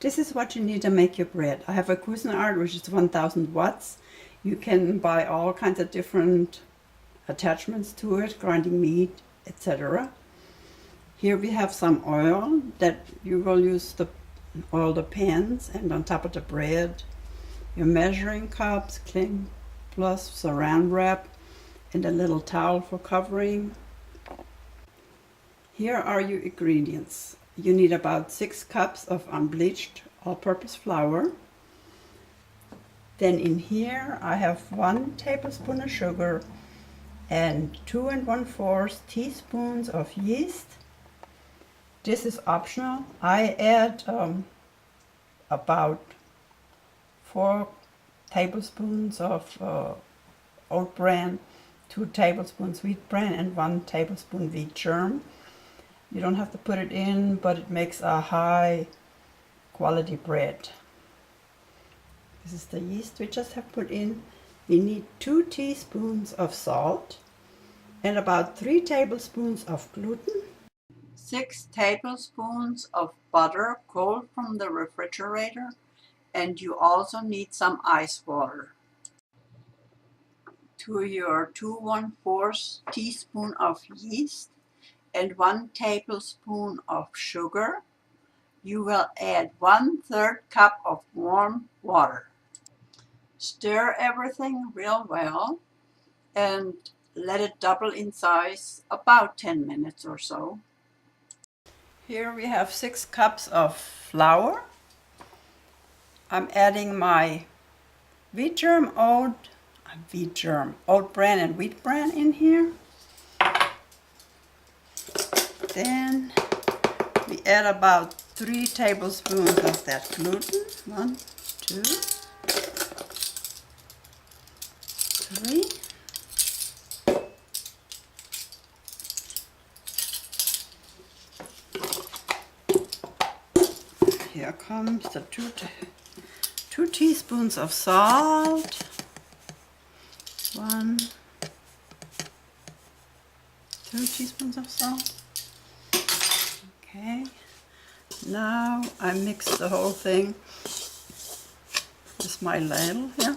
This is what you need to make your bread. I have a Cuisinart which is 1000 watts. You can buy all kinds of different attachments to it, grinding meat, etc. Here we have some oil that you will use to oil the pans, and on top of the bread, your measuring cups, cling plus saran wrap, and a little towel for covering. Here are your ingredients. You need about 6 cups of unbleached all-purpose flour. Then in here I have 1 tablespoon of sugar and 2 1/4 teaspoons of yeast. This is optional. I add about 4 tablespoons of oat bran, 2 tablespoons wheat bran, and 1 tablespoon wheat germ. You don't have to put it in, but it makes a high quality bread. This is the yeast we just have put in. We need 2 teaspoons of salt and about 3 tablespoons of gluten, 6 tablespoons of butter cold from the refrigerator, and you also need some ice water. To your 2 1/4 teaspoon of yeast and 1 tablespoon of sugar, you will add 1/3 cup of warm water. Stir everything real well and let it double in size about 10 minutes or so. Here we have 6 cups of flour. I'm adding my oat bran and wheat bran in here. Then we add about 3 tablespoons of that gluten. 1, 2, 3. Here comes the 2 teaspoons of salt. 1, 2 teaspoons of salt. Okay, now I mix the whole thing with my ladle here.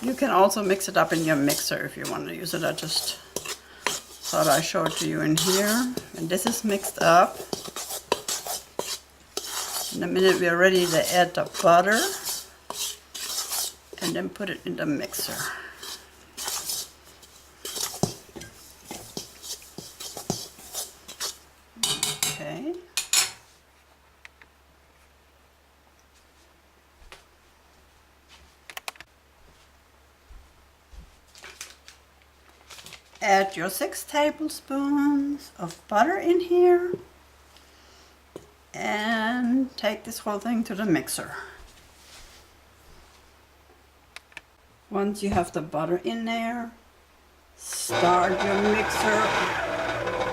You can also mix it up in your mixer if you want to use it. I just thought I'd show it to you in here. And this is mixed up. In a minute we are ready to add the butter and then put it in the mixer. Okay. Add your 6 tablespoons of butter in here and take this whole thing to the mixer. Once you have the butter in there, start your mixer,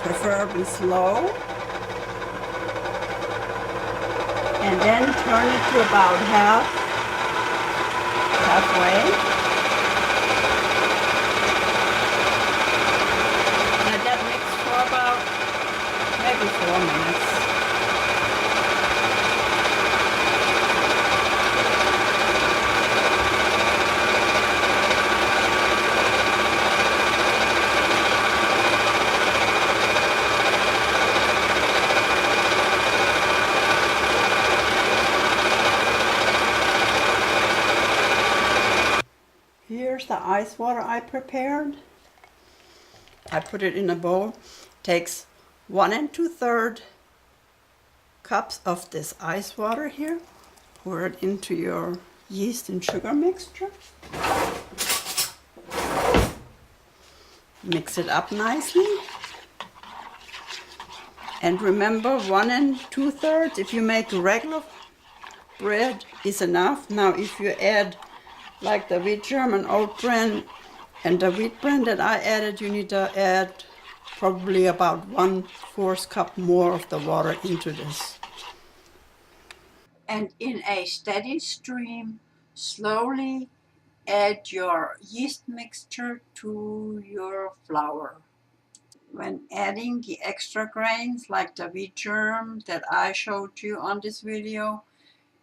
preferably slow, and then turn it to about halfway. Let that mix for about maybe 4 minutes. Here's the ice water I prepared. I put it in a bowl. Takes 1 2/3 cups of this ice water here. Pour it into your yeast and sugar mixture. Mix it up nicely. And remember, 1 2/3, if you make regular bread, is enough. Now if you add like the wheat germ and oat bran and the wheat bran that I added, you need to add probably about 1/4 cup more of the water into this. And in a steady stream, slowly add your yeast mixture to your flour. When adding the extra grains like the wheat germ that I showed you on this video,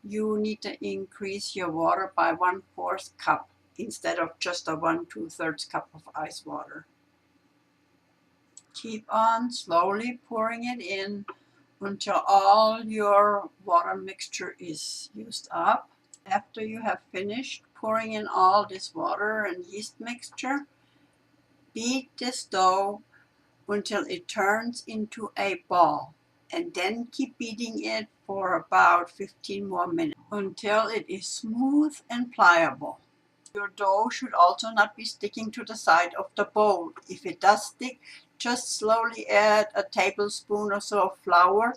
you need to increase your water by 1/4 cup instead of just a 1/2 cup of ice water. Keep on slowly pouring it in until all your water mixture is used up. After you have finished pouring in all this water and yeast mixture, beat this dough until it turns into a ball, and then keep beating it for about 15 more minutes until it is smooth and pliable. Your dough should also not be sticking to the side of the bowl. If it does stick, just slowly add a tablespoon or so of flour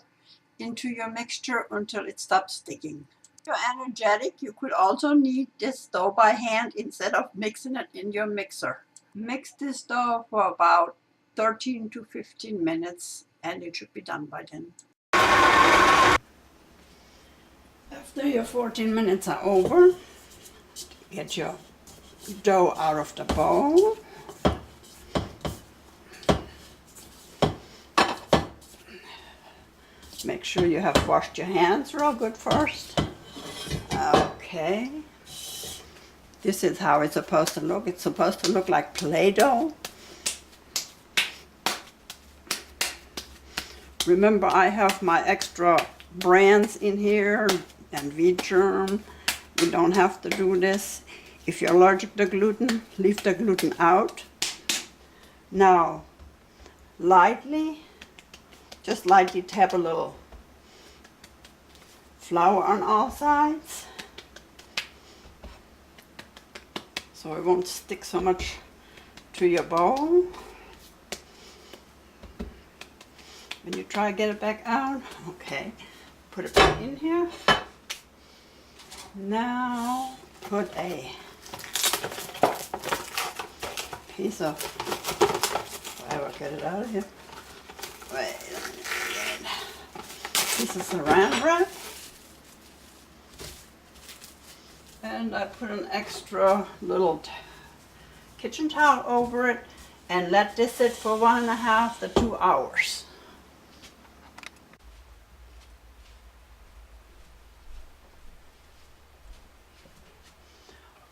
into your mixture until it stops sticking. If you're energetic, you could also knead this dough by hand instead of mixing it in your mixer. Mix this dough for about 13 to 15 minutes and it should be done by then. After your 14 minutes are over, get your dough out of the bowl. Make sure you have washed your hands real good first. Okay. This is how it's supposed to look. It's supposed to look like Play-Doh. Remember, I have my extra brands in here and V-germ. You don't have to do this. If you're allergic to gluten, leave the gluten out. Now, just lightly tap a little flour on all sides so it won't stick so much to your bowl. When you try to get it back out, okay, put it back in here. Now put a piece of, I will get it out of here. Wait a minute. Piece of saran wrap. And I put an extra little kitchen towel over it and let this sit for 1.5 to 2 hours.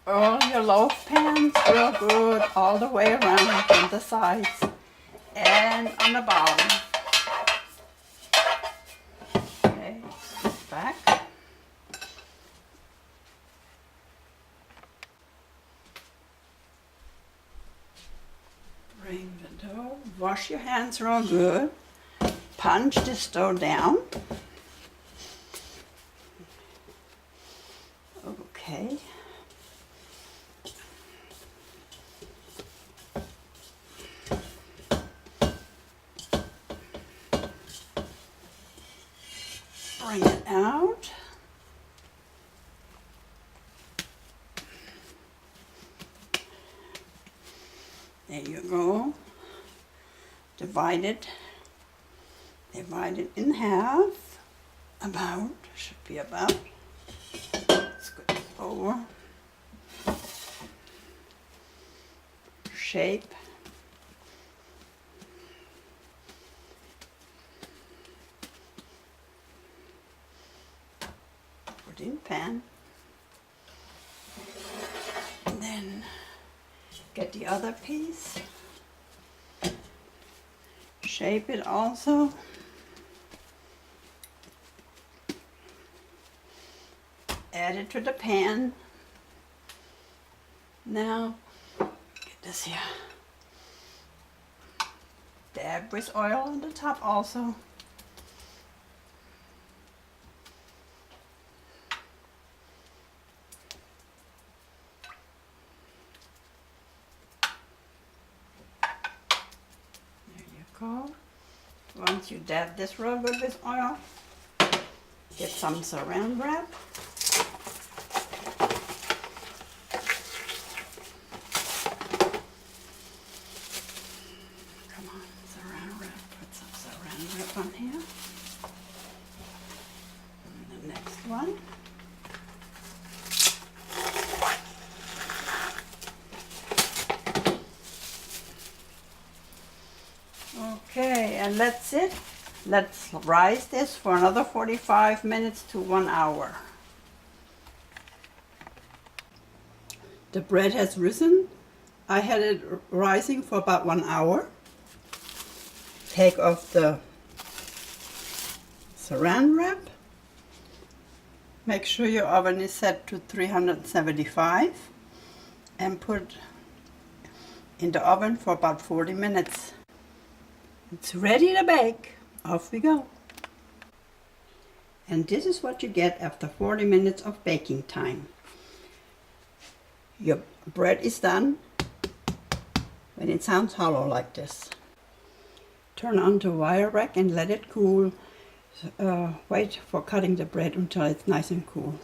Oil your loaf pans real good all the way around on the sides and on the bottom. Okay, back. Bring the dough. Wash your hands real good. Punch this dough down. Okay. Bring it out. There you go. Divide it in half. Should be about. Let's go over. Shape. Put in pan. And then get the other piece. Shape it also. Add it to the pan. Now, get this here. Dab with oil on the top also. There you go. Once you dab this real good with oil, get some saran wrap. Come on, saran wrap. Put some saran wrap on here. And the next one. Okay, and that's it. Let's rise this for another 45 minutes to 1 hour. The bread has risen. I had it rising for about 1 hour. Take off the saran wrap. Make sure your oven is set to 375 and put in the oven for about 40 minutes. It's ready to bake. Off we go. And this is what you get after 40 minutes of baking time. Your bread is done when it sounds hollow like this. Turn on the wire rack and let it cool. Wait for cutting the bread until it's nice and cool.